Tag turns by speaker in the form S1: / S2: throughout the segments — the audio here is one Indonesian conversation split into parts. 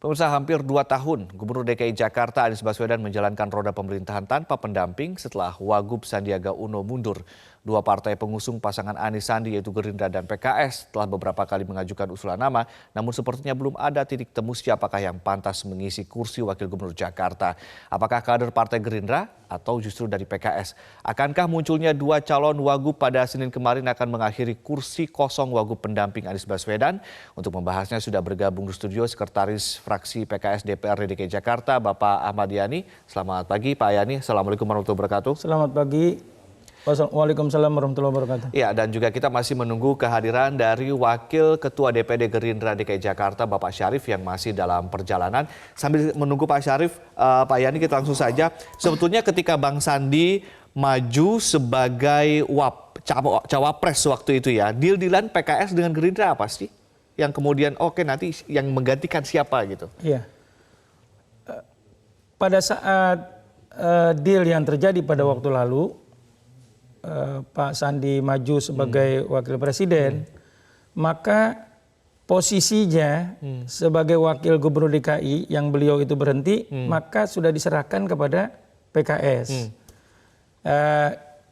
S1: Pemirsa, hampir 2 tahun Gubernur DKI Jakarta Anies Baswedan menjalankan roda pemerintahan tanpa pendamping setelah Wagub Sandiaga Uno mundur. Dua partai pengusung pasangan Anies Sandi yaitu Gerindra dan PKS telah beberapa kali mengajukan usulan nama, namun sepertinya belum ada titik temu siapakah yang pantas mengisi kursi Wakil Gubernur Jakarta. Apakah kader Partai Gerindra atau justru dari PKS? Akankah munculnya dua calon Wagub pada Senin kemarin akan mengakhiri kursi kosong Wagub pendamping Anies Baswedan? Untuk membahasnya sudah bergabung di studio Sekretaris Fraksi PKS DPRD DKI Jakarta, Bapak Ahmad Yani. Selamat pagi Pak Yani, Assalamualaikum warahmatullahi wabarakatuh.
S2: Selamat pagi. Waalaikumsalam warahmatullahi wabarakatuh.
S1: Ya, dan juga kita masih menunggu kehadiran dari Wakil Ketua DPD Gerindra DKI Jakarta, Bapak Syarif yang masih dalam perjalanan. Sambil menunggu Pak Syarif, Pak Yani, kita langsung saja. Sebetulnya ketika Bang Sandi maju sebagai cawapres waktu itu ya, deal-dealan PKS dengan Gerindra apa sih? Yang kemudian oke nanti yang menggantikan siapa gitu?
S2: Iya. Pada saat deal yang terjadi pada waktu lalu, Pak Sandi maju sebagai wakil presiden, maka posisinya sebagai wakil gubernur DKI yang beliau itu berhenti, maka sudah diserahkan kepada PKS.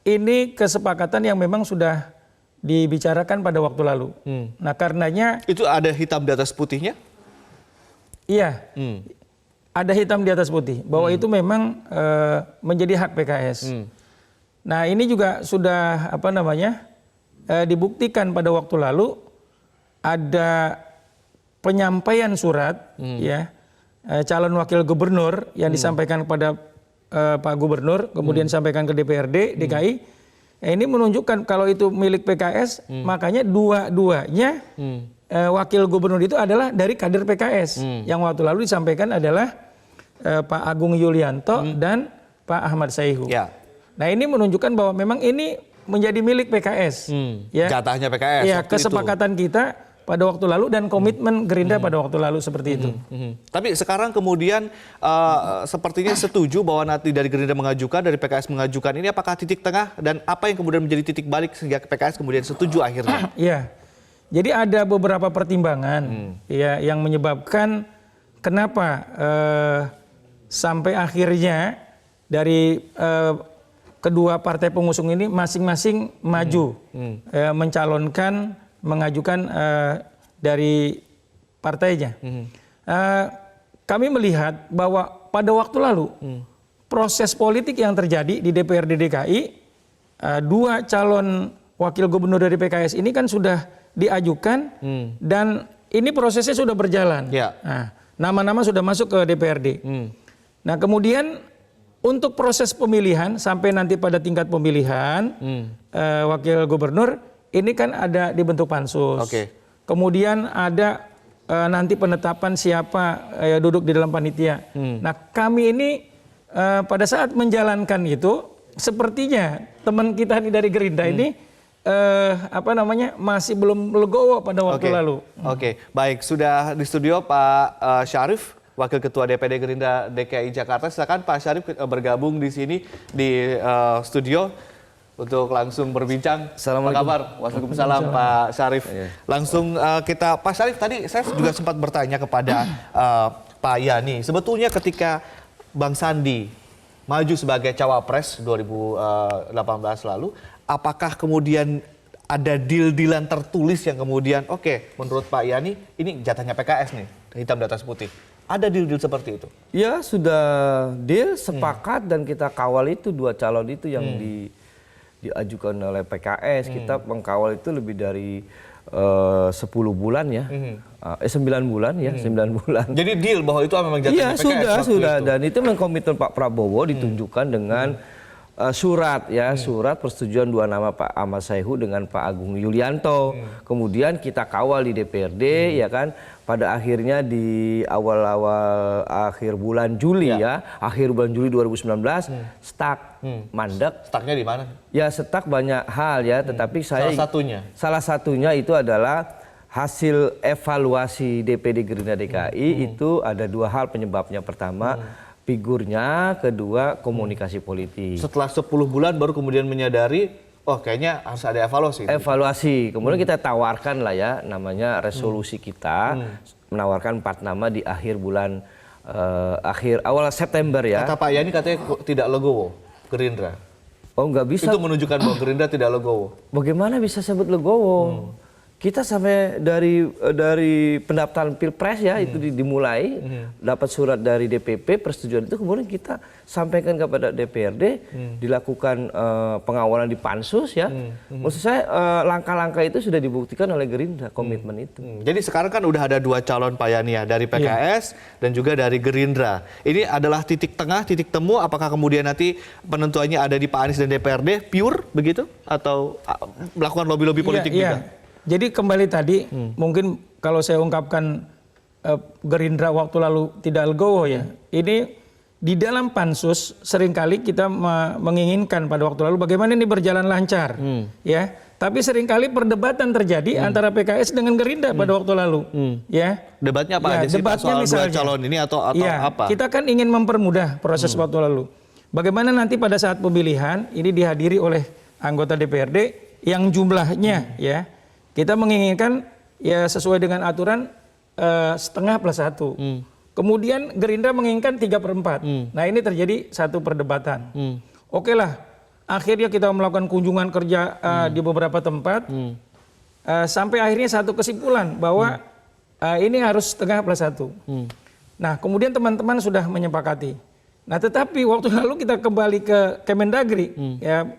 S2: Ini kesepakatan yang memang sudah dibicarakan pada waktu lalu. Nah, karenanya
S1: itu ada hitam di atas putihnya?
S2: Iya, ada hitam di atas putih bahwa itu memang menjadi hak PKS. Nah, ini juga sudah dibuktikan pada waktu lalu ada penyampaian surat ya calon wakil gubernur yang disampaikan kepada Pak Gubernur, kemudian disampaikan ke DPRD DKI. Ini menunjukkan kalau itu milik PKS, makanya dua-duanya wakil gubernur itu adalah dari kader PKS. Yang waktu lalu disampaikan adalah Pak Agung Yulianto dan Pak Ahmad Sayhu.
S1: Ya.
S2: Nah, ini menunjukkan bahwa memang ini menjadi milik PKS. Ya.
S1: Jatahnya PKS.
S2: Ya, kesepakatan kita pada waktu lalu dan komitmen Gerindra pada waktu lalu seperti itu.
S1: Tapi sekarang kemudian sepertinya setuju bahwa nanti dari Gerindra mengajukan, dari PKS mengajukan. Ini apakah titik tengah dan apa yang kemudian menjadi titik balik sehingga PKS kemudian setuju akhirnya?
S2: Iya. Jadi ada beberapa pertimbangan ya yang menyebabkan kenapa sampai akhirnya dari kedua partai pengusung ini masing-masing maju mencalonkan, mengajukan dari partainya. Kami melihat bahwa pada waktu lalu proses politik yang terjadi di DPRD DKI, dua calon wakil gubernur dari PKS ini kan sudah diajukan dan ini prosesnya sudah berjalan.
S1: Ya.
S2: Nah, nama-nama sudah masuk ke DPRD. Nah, kemudian untuk proses pemilihan sampai nanti pada tingkat pemilihan wakil gubernur ini kan ada dibentuk pansus. Kemudian ada nanti penetapan siapa duduk di dalam panitia. Nah, kami ini pada saat menjalankan itu sepertinya teman kita ini dari Gerindra ini masih belum legowo pada waktu lalu.
S1: Baik, sudah di studio Pak Syarif, Wakil Ketua DPD Gerindra DKI Jakarta. Silakan Pak Syarif bergabung di sini di studio untuk langsung berbincang. Apa kabar? Waalaikumsalam Pak Syarif. Langsung Pak Syarif, tadi saya juga sempat bertanya kepada Pak Yani. Sebetulnya ketika Bang Sandi maju sebagai cawapres 2018 lalu, apakah kemudian ada deal-dealan tertulis yang kemudian menurut Pak Yani ini jatahnya PKS nih, hitam di atas putih. Ada deal-deal seperti itu?
S3: Ya, sudah deal, sepakat dan kita kawal itu dua calon itu yang diajukan oleh PKS. Kita mengkawal itu lebih dari 10 bulan ya. 9 bulan ya, 9 bulan.
S1: Jadi deal bahwa itu memang jatahnya PKS?
S3: Iya, sudah. Dan itu komitmen Pak Prabowo ditunjukkan dengan surat persetujuan dua nama Pak Ahmad Sayhu dengan Pak Agung Yulianto. Kemudian kita kawal di DPRD ya kan. Pada akhirnya di akhir bulan Juli akhir bulan Juli 2019 stuck, mandek.
S1: Stucknya di mana?
S3: Ya, stuck banyak hal ya, tetapi salah satunya itu adalah hasil evaluasi DPD Gerindra DKI itu ada dua hal penyebabnya. Pertama, figurnya, kedua komunikasi politik.
S1: Setelah 10 bulan baru kemudian menyadari kayaknya harus ada evaluasi.
S3: Evaluasi, kemudian kita tawarkan lah ya namanya resolusi kita menawarkan 4 nama di akhir bulan awal September ya.
S1: Kata Pak Yani katanya tidak legowo Gerindra.
S3: Oh nggak bisa.
S1: Itu menunjukkan bahwa Gerindra tidak legowo.
S3: Bagaimana bisa sebut legowo? Kita sampai dari pendaftaran Pilpres ya itu dimulai, dapat surat dari DPP persetujuan itu, kemudian kita sampaikan kepada DPRD, dilakukan pengawalan di pansus ya. Maksud saya langkah-langkah itu sudah dibuktikan oleh Gerindra, komitmen itu.
S1: Jadi sekarang kan udah ada 2 calon Pak Yani ya, dari PKS dan juga dari Gerindra. Ini adalah titik tengah, titik temu, apakah kemudian nanti penentuannya ada di Pak Anies dan DPRD, pure begitu? Atau melakukan lobby-lobby politik juga?
S2: Jadi kembali tadi, mungkin kalau saya ungkapkan Gerindra waktu lalu tidak legowo ya. Ini di dalam pansus seringkali kita menginginkan pada waktu lalu bagaimana ini berjalan lancar, ya. Tapi seringkali perdebatan terjadi antara PKS dengan Gerindra pada waktu lalu, ya.
S1: Debatnya apa aja sih Pak, soal dua calon ini atau apa?
S2: Kita kan ingin mempermudah proses waktu lalu. Bagaimana nanti pada saat pemilihan ini dihadiri oleh anggota DPRD yang jumlahnya ya. Kita menginginkan ya sesuai dengan aturan setengah plus 1. Kemudian Gerindra menginginkan 3/4. Nah ini terjadi satu perdebatan. Oke lah, akhirnya kita melakukan kunjungan kerja di beberapa tempat. Sampai akhirnya satu kesimpulan bahwa ini harus setengah plus 1. Nah kemudian teman-teman sudah menyepakati. Nah tetapi waktu lalu kita kembali ke Kemendagri. Ya,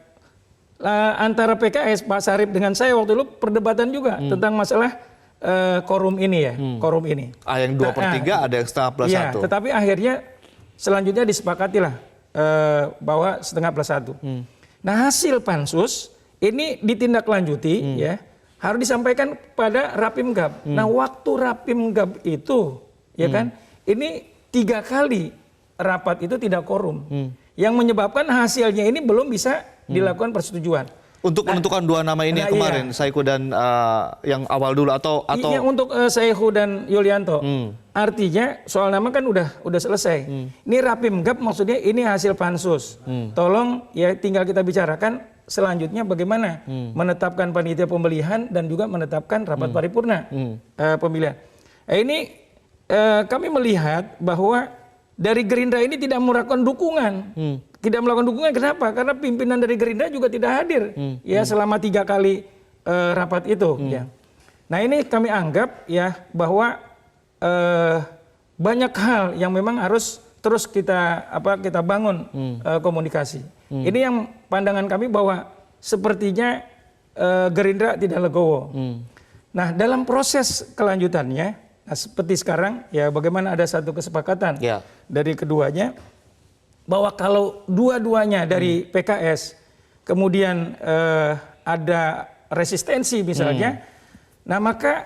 S2: antara PKS Pak Sarip dengan saya waktu itu perdebatan juga tentang masalah quorum ini ya, quorum ini.
S1: Yang 2/3 ada yang setengah plus 1.
S2: Tetapi akhirnya selanjutnya disepakatilah bahwa setengah plus 1. Nah hasil pansus ini ditindaklanjuti ya, harus disampaikan pada Rapimgab. Nah waktu Rapimgab itu ya kan, ini 3 kali rapat itu tidak quorum, yang menyebabkan hasilnya ini belum bisa dilakukan persetujuan.
S1: Untuk menentukan 2 nama ini kemarin, Saiku dan yang awal dulu atau
S2: yang untuk Saiku dan Yulianto. Artinya soal nama kan udah selesai. Ini Rapimgab maksudnya ini hasil pansus. Tolong ya tinggal kita bicarakan selanjutnya bagaimana menetapkan panitia pemilihan dan juga menetapkan rapat paripurna pemilihan. Ini kami melihat bahwa dari Gerindra ini tidak melakukan dukungan. Tidak melakukan dukungan kenapa? Karena pimpinan dari Gerindra juga tidak hadir ya selama 3 kali rapat itu. Ya. Nah ini kami anggap ya bahwa banyak hal yang memang harus terus kita bangun komunikasi. Ini yang pandangan kami bahwa sepertinya Gerindra tidak legowo. Nah dalam proses kelanjutannya, nah, seperti sekarang ya bagaimana ada satu kesepakatan dari keduanya. Bahwa kalau dua-duanya dari PKS kemudian ada resistensi misalnya, nah maka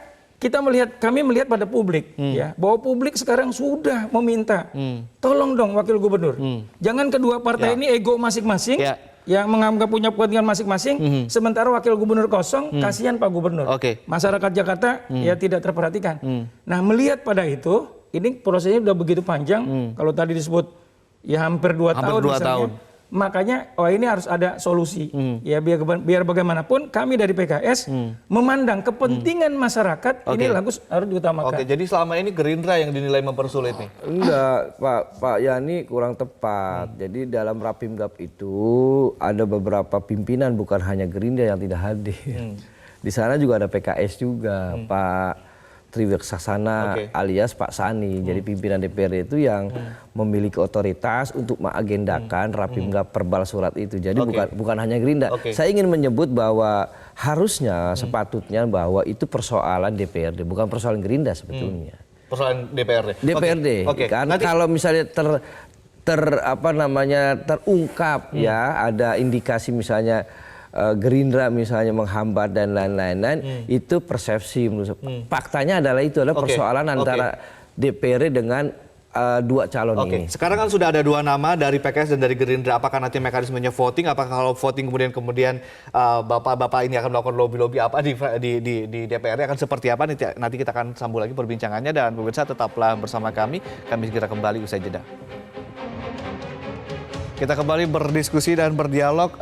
S2: kami melihat pada publik ya bahwa publik sekarang sudah meminta tolong dong wakil gubernur, jangan kedua partai ini ego masing-masing yang menganggap punya kepentingan masing-masing, sementara wakil gubernur kosong, kasihan Pak Gubernur, masyarakat Jakarta ya tidak terperhatikan. Nah melihat pada itu, ini prosesnya sudah begitu panjang, kalau tadi disebut ya hampir 2 tahun misalnya. Makanya ini harus ada solusi. Ya biar bagaimanapun kami dari PKS memandang kepentingan masyarakat ini harus diutamakan.
S1: Oke, jadi selama ini Gerindra yang dinilai mempersulit nih.
S3: Enggak, Pak Yani kurang tepat. Jadi dalam Rapimgab itu ada beberapa pimpinan bukan hanya Gerindra yang tidak hadir. Di sana juga ada PKS juga, Pak Triweksasana alias Pak Sani, jadi pimpinan DPRD itu yang memiliki otoritas untuk mengagendakan Rapimgab perbal surat itu. Jadi bukan hanya Gerindra. Saya ingin menyebut bahwa harusnya sepatutnya bahwa itu persoalan DPRD, bukan persoalan Gerindra sebetulnya.
S1: Persoalan DPRD.
S3: DPRD. Karena kalau misalnya terungkap ya ada indikasi misalnya Gerindra misalnya menghambat dan lain-lain, itu persepsi menurut faktanya adalah itu adalah persoalan antara DPRD dengan 2 calon ini.
S1: Sekarang kan sudah ada 2 nama dari PKS dan dari Gerindra. Apakah nanti mekanismenya voting? Apakah kalau voting kemudian bapak-bapak ini akan melakukan lobby-lobby apa di DPRD akan seperti apa? Nanti kita akan sambung lagi perbincangannya, dan pemirsa tetaplah bersama kami. Kami segera kembali usai jeda. Kita kembali berdiskusi dan berdialog.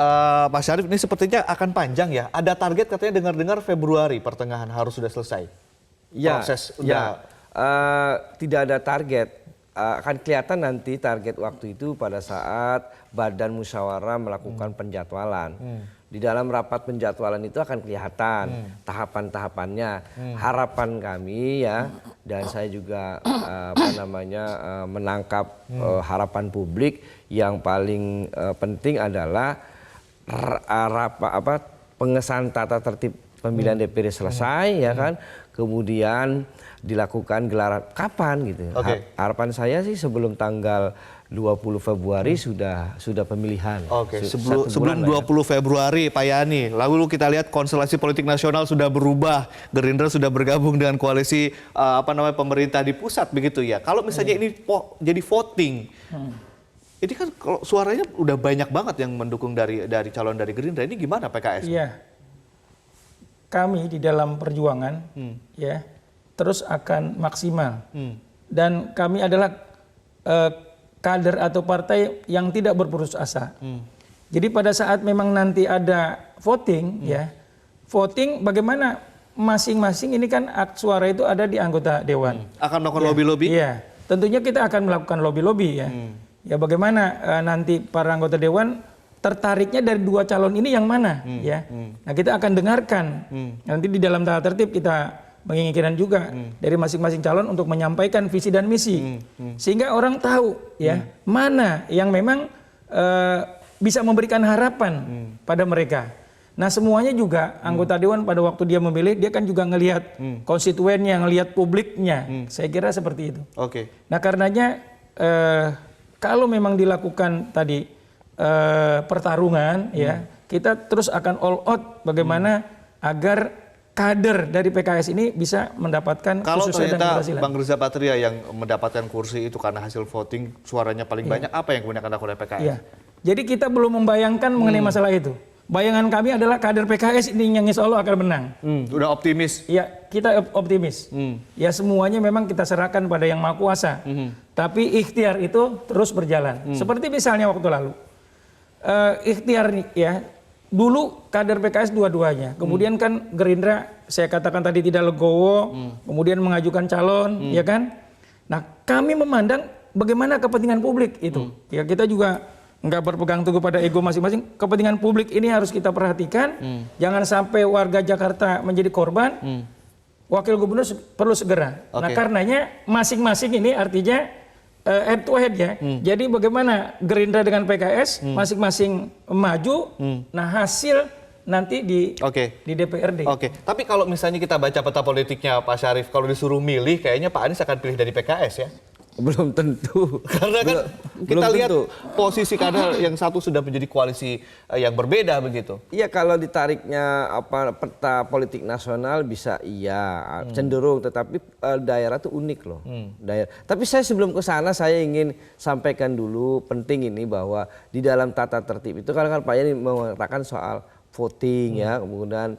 S1: Pak Syarif, ini sepertinya akan panjang ya. Ada target katanya dengar-dengar Februari pertengahan harus sudah selesai. Proses
S3: tidak ada target. Akan kelihatan nanti target waktu itu pada saat Badan Musyawarah melakukan penjadwalan. Di dalam rapat penjadwalan itu akan kelihatan tahapan-tahapannya. Harapan kami ya, dan saya juga menangkap harapan publik yang paling penting adalah pengesahan tata tertib pemilihan DPD selesai ya kan, kemudian dilakukan gelaran kapan gitu. Harapan saya sih sebelum tanggal 20 Februari sudah pemilihan.
S1: Sebelum 20 Februari Pak Yani, lalu kita lihat konstelasi politik nasional sudah berubah, Gerindra sudah bergabung dengan koalisi pemerintah di pusat begitu ya. Kalau misalnya ini jadi voting, ini kan kalau suaranya udah banyak banget yang mendukung dari calon dari Gerindra, ini gimana PKS?
S2: Iya, kami di dalam perjuangan ya terus akan maksimal dan kami adalah kader atau partai yang tidak berputus asa. Jadi pada saat memang nanti ada voting ya, voting bagaimana masing-masing ini kan hak suara itu ada di anggota dewan.
S1: Akan melakukan lobby-lobby?
S2: Iya, tentunya kita akan melakukan lobby-lobby ya. Ya bagaimana nanti para anggota dewan tertariknya dari dua calon ini yang mana ya. Nah kita akan dengarkan nanti di dalam tata tertib kita menginginkan juga dari masing-masing calon untuk menyampaikan visi dan misi sehingga orang tahu ya mana yang memang bisa memberikan harapan pada mereka. Nah semuanya juga anggota dewan pada waktu dia memilih dia kan juga ngelihat konstituennya, ngelihat publiknya. Saya kira seperti itu. Nah karenanya kalau memang dilakukan tadi pertarungan ya kita terus akan all out bagaimana agar kader dari PKS ini bisa mendapatkan
S1: kalau ternyata
S2: keberhasilan.
S1: Bang Riza Patria yang mendapatkan kursi itu karena hasil voting suaranya paling banyak, apa yang kemudian akan dilakukan oleh PKS?
S2: Iya. Jadi kita belum membayangkan mengenai masalah itu. Bayangan kami adalah kader PKS ini yang insya Allah akan menang.
S1: Udah optimis?
S2: Iya, kita optimis. Ya semuanya memang kita serahkan pada Yang Maha Kuasa. Tapi ikhtiar itu terus berjalan. Seperti misalnya waktu lalu. Ikhtiar ya, dulu kader PKS dua-duanya. Kemudian kan Gerindra saya katakan tadi tidak legowo, kemudian mengajukan calon, ya kan? Nah kami memandang bagaimana kepentingan publik itu. Ya kita juga nggak berpegang teguh pada ego masing-masing. Kepentingan publik ini harus kita perhatikan. Jangan sampai warga Jakarta menjadi korban. Wakil gubernur perlu segera. Nah karenanya masing-masing ini artinya head to head ya. Jadi bagaimana Gerindra dengan PKS masing-masing maju. Nah hasil nanti di DPRD.
S1: Tapi kalau misalnya kita baca peta politiknya Pak Syarif, kalau disuruh milih kayaknya Pak Anies akan pilih dari PKS ya?
S3: Belum tentu.
S1: Karena kan kita lihat posisi kader yang satu sudah menjadi koalisi yang berbeda begitu.
S3: Iya kalau ditariknya peta politik nasional bisa cenderung, tetapi daerah itu unik loh. Tapi saya sebelum ke sana saya ingin sampaikan dulu penting ini bahwa di dalam tata tertib itu kan Pak Yani mengatakan soal voting ya, kemudian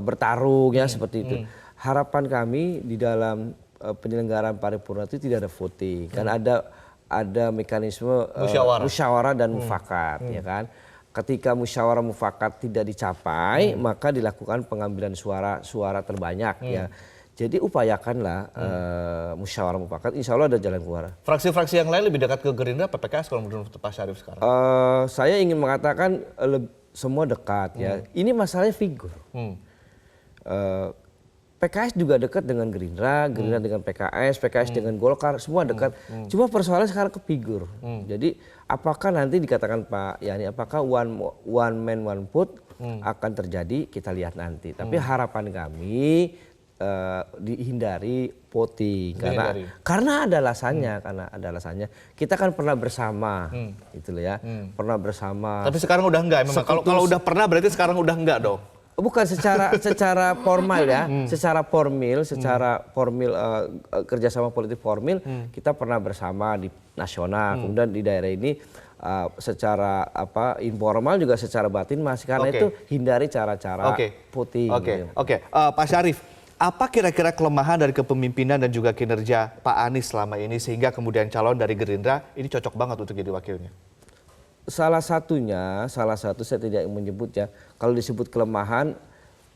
S3: bertarung ya seperti itu. Harapan kami di dalam penyelenggaraan paripurna itu tidak ada voting, kan ada mekanisme musyawarah dan mufakat, ya kan. Ketika musyawarah mufakat tidak dicapai, maka dilakukan pengambilan suara terbanyak, ya. Jadi upayakanlah musyawarah mufakat, insya Allah ada jalan keluar.
S1: Fraksi-fraksi yang lain lebih dekat ke Gerindra apa PKS kalau menurut Pak Syarif sekarang?
S3: Saya ingin mengatakan semua dekat, ya. Ini masalahnya figur. PKS juga dekat dengan Gerindra, Gerindra dengan PKS dengan Golkar, semua dekat. Cuma persoalannya sekarang ke figur. Jadi apakah nanti dikatakan Pak Yani, apakah one man one vote akan terjadi, kita lihat nanti. Tapi harapan kami dihindari voting karena ada alasannya. Kita kan pernah bersama, gitu loh ya, pernah bersama.
S1: Tapi sekarang udah enggak. Memang kalau udah pernah berarti sekarang udah enggak dong.
S3: Bukan secara formal ya, secara formil kerjasama politik formil kita pernah bersama di nasional, kemudian di daerah ini secara informal juga secara batin masih, karena itu hindari cara-cara voting.
S1: Pak Syarif, apa kira-kira kelemahan dari kepemimpinan dan juga kinerja Pak Anies selama ini sehingga kemudian calon dari Gerindra ini cocok banget untuk jadi wakilnya?
S3: Salah satu saya tidak menyebut ya, kalau disebut kelemahan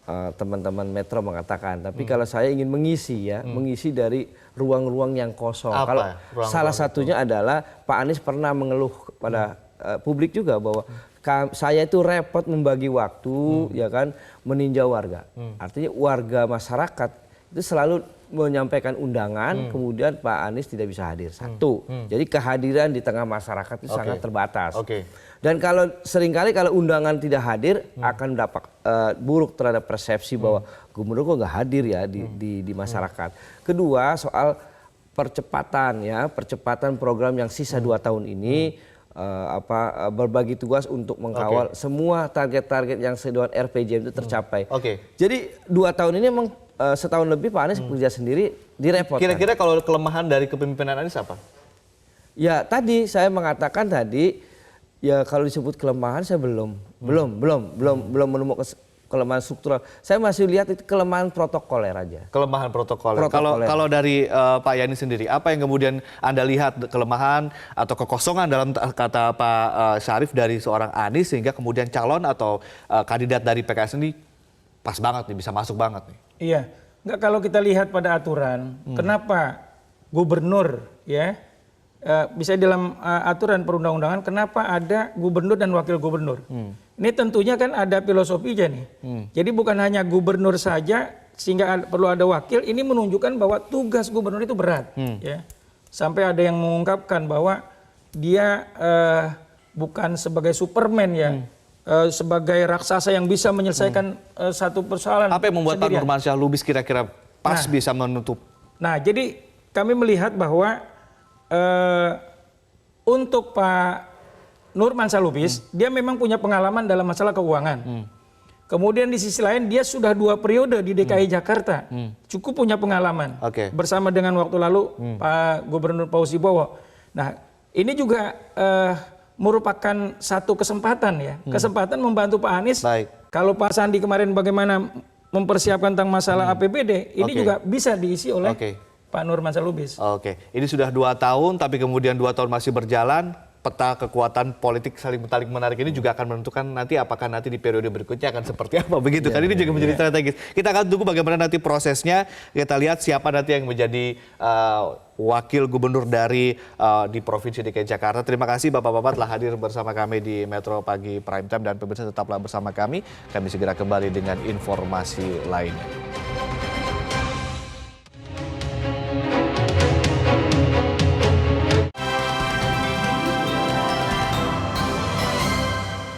S3: teman-teman Metro mengatakan. Tapi kalau saya ingin mengisi ya, mengisi dari ruang-ruang yang kosong.
S1: Apa
S3: Kalau
S1: ruang-ruang
S3: salah satunya adalah Pak Anies pernah mengeluh kepada publik juga bahwa saya itu repot membagi waktu, ya kan, meninjau warga. Artinya warga masyarakat itu selalu menyampaikan undangan, kemudian Pak Anies tidak bisa hadir. Satu, jadi kehadiran di tengah masyarakat itu sangat terbatas. Dan kalau seringkali kalau undangan tidak hadir akan dapat buruk terhadap persepsi bahwa gubernur kok nggak hadir ya di masyarakat. Kedua, soal percepatan program yang sisa 2 tahun ini, berbagi tugas untuk mengkawal semua target-target yang sesuai RPJM itu tercapai. Jadi 2 tahun ini memang setahun lebih Pak Anies kerja sendiri, direpotkan.
S1: Kira-kira kalau kelemahan dari kepemimpinan Anies apa?
S3: Ya tadi saya mengatakan ya kalau disebut kelemahan saya belum menemukan kelemahan struktural. Saya masih lihat itu kelemahan protokoler aja.
S1: Kelemahan protokoler. Kalau dari Pak Yani sendiri, apa yang kemudian Anda lihat kelemahan atau kekosongan dalam kata Pak Syarif dari seorang Anies sehingga kemudian calon atau kandidat dari PKS ini pas banget nih, bisa masuk banget nih?
S2: Iya, nggak, kalau kita lihat pada aturan, kenapa gubernur ya bisa dalam aturan perundang-undangan, kenapa ada gubernur dan wakil gubernur? Ini tentunya kan ada filosofinya nih. Jadi bukan hanya gubernur saja sehingga perlu ada wakil. Ini menunjukkan bahwa tugas gubernur itu berat. Ya, sampai ada yang mengungkapkan bahwa dia bukan sebagai Superman ya. Sebagai raksasa yang bisa menyelesaikan satu persoalan.
S1: Apa yang membuat Pak Nurmansyah Lubis kira-kira pas bisa menutup?
S2: Nah, jadi kami melihat bahwa untuk Pak Nurmansyah Lubis, dia memang punya pengalaman dalam masalah keuangan. Kemudian di sisi lain dia sudah 2 periode di DKI Jakarta, cukup punya pengalaman. Bersama dengan waktu lalu Pak Gubernur Fauzi Bowo. Nah, ini juga merupakan satu kesempatan ya, kesempatan membantu Pak Anies. Kalau Pak Sandi kemarin bagaimana mempersiapkan tentang masalah APBD, ini juga bisa diisi oleh Pak Nurmansyah Lubis.
S1: Ini sudah 2 tahun, tapi kemudian 2 tahun masih berjalan. Peta kekuatan politik saling menarik ini juga akan menentukan nanti apakah nanti di periode berikutnya akan seperti apa, begitu kan? Ini juga menjadi strategis. Kita akan tunggu bagaimana nanti prosesnya. Kita lihat siapa nanti yang menjadi wakil gubernur dari di Provinsi DKI Jakarta. Terima kasih Bapak-Bapak telah hadir bersama kami di Metro Pagi Prime Time, dan pemirsa tetaplah bersama kami. Kami segera kembali dengan informasi lainnya.